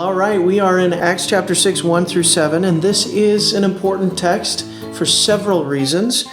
All right, we are in Acts chapter 6, 1 through 7, and this is an important text for several reasons.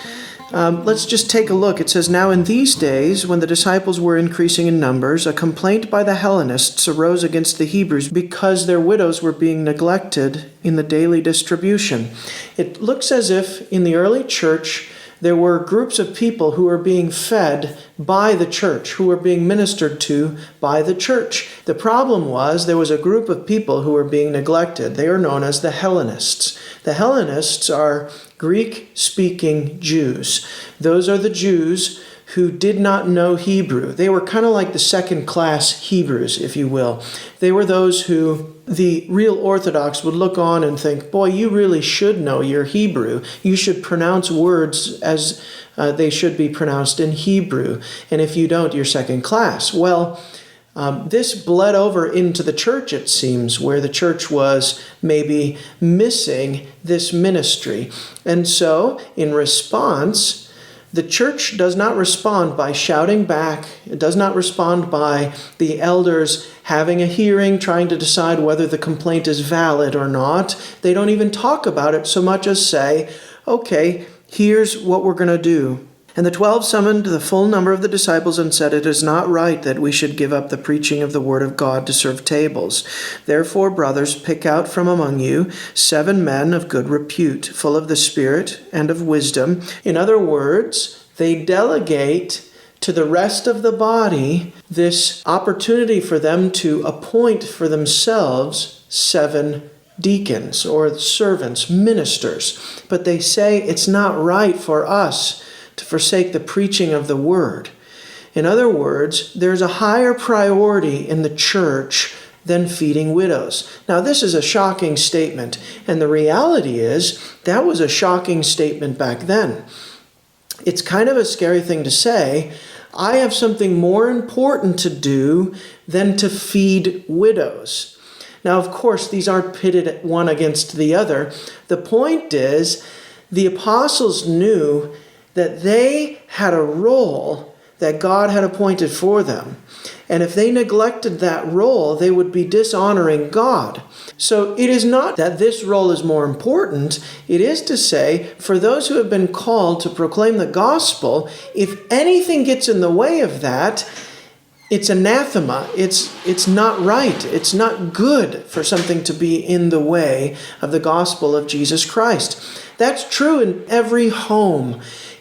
Let's just take a look. It says, "Now in these days, when the disciples were increasing in numbers, a complaint by the Hellenists arose against the Hebrews because their widows were being neglected in the daily distribution." It looks as if in the early church, there were groups of people who were being fed by the church, who were being ministered to by the church. The problem was there was a group of people who were being neglected. They are known as the Hellenists. The Hellenists are Greek-speaking Jews. Those are the Jews who did not know Hebrew. They were kind of like the second-class Hebrews, if you will. They were those who the real Orthodox would look on and think, boy, you really should know your Hebrew. You should pronounce words as they should be pronounced in Hebrew. And if you don't, you're second class. Well, this bled over into the church, it seems, where the church was maybe missing this ministry. And so, in response, the church does not respond by shouting back. It does not respond by the elders having a hearing, trying to decide whether the complaint is valid or not. They don't even talk about it so much as say, okay, here's what we're going to do. "And the 12 summoned the full number of the disciples and said, 'It is not right that we should give up the preaching of the word of God to serve tables. Therefore, brothers, pick out from among you 7 men of good repute, full of the Spirit and of wisdom.'" In other words, they delegate to the rest of the body this opportunity for them to appoint for themselves 7 deacons or servants, ministers. But they say it's not right for us to forsake the preaching of the word. In other words, there's a higher priority in the church than feeding widows. Now, this is a shocking statement, and the reality is that was a shocking statement back then. It's kind of a scary thing to say, I have something more important to do than to feed widows. Now, of course, these aren't pitted one against the other. The point is, the apostles knew that they had a role that God had appointed for them. And if they neglected that role, they would be dishonoring God. So it is not that this role is more important. It is to say, for those who have been called to proclaim the gospel, if anything gets in the way of that, it's anathema. It's not right. It's not good for something to be in the way of the gospel of Jesus Christ. That's true in every home.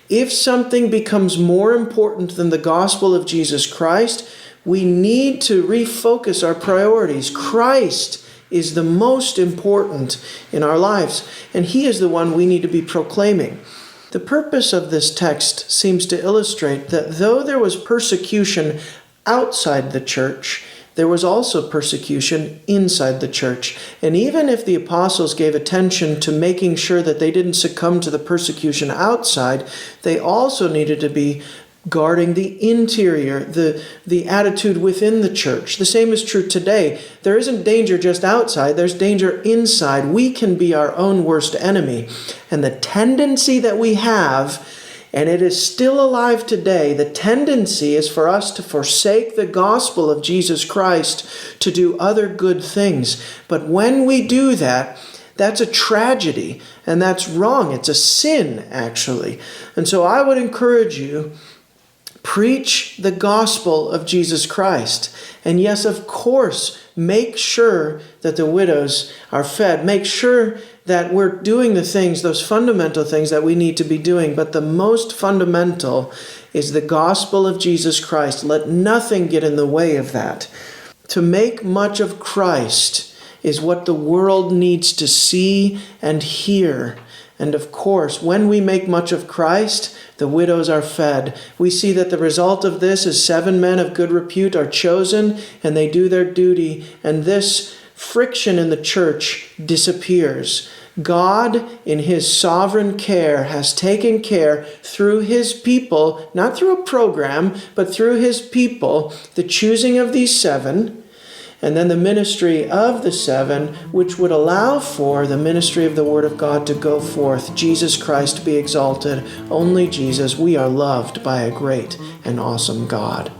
If something becomes more important than the gospel of Jesus Christ, we need to refocus our priorities. Christ is the most important in our lives, and He is the one we need to be proclaiming. The purpose of this text seems to illustrate that though there was persecution outside the church, there was also persecution inside the church. And even if the apostles gave attention to making sure that they didn't succumb to the persecution outside, they also needed to be guarding the interior, the attitude within the church. The same is true today. There isn't danger just outside, there's danger inside. We can be our own worst enemy. And the tendency that we have, and it is still alive today, the tendency is for us to forsake the gospel of Jesus Christ to do other good things. But when we do that, that's a tragedy, and that's wrong. It's a sin, actually. And so I would encourage you, preach the gospel of Jesus Christ. And yes, of course, make sure that the widows are fed. Make sure that we're doing the things, those fundamental things that we need to be doing. But the most fundamental is the gospel of Jesus Christ. Let nothing get in the way of that. To make much of Christ is what the world needs to see and hear. And of course, when we make much of Christ, the widows are fed. We see that the result of this is 7 men of good repute are chosen, and they do their duty, and this friction in the church disappears. God, in His sovereign care, has taken care through His people, not through a program, but through His people, the choosing of these 7, and then the ministry of the 7, which would allow for the ministry of the Word of God to go forth. Jesus Christ be exalted. Only Jesus. We are loved by a great and awesome God.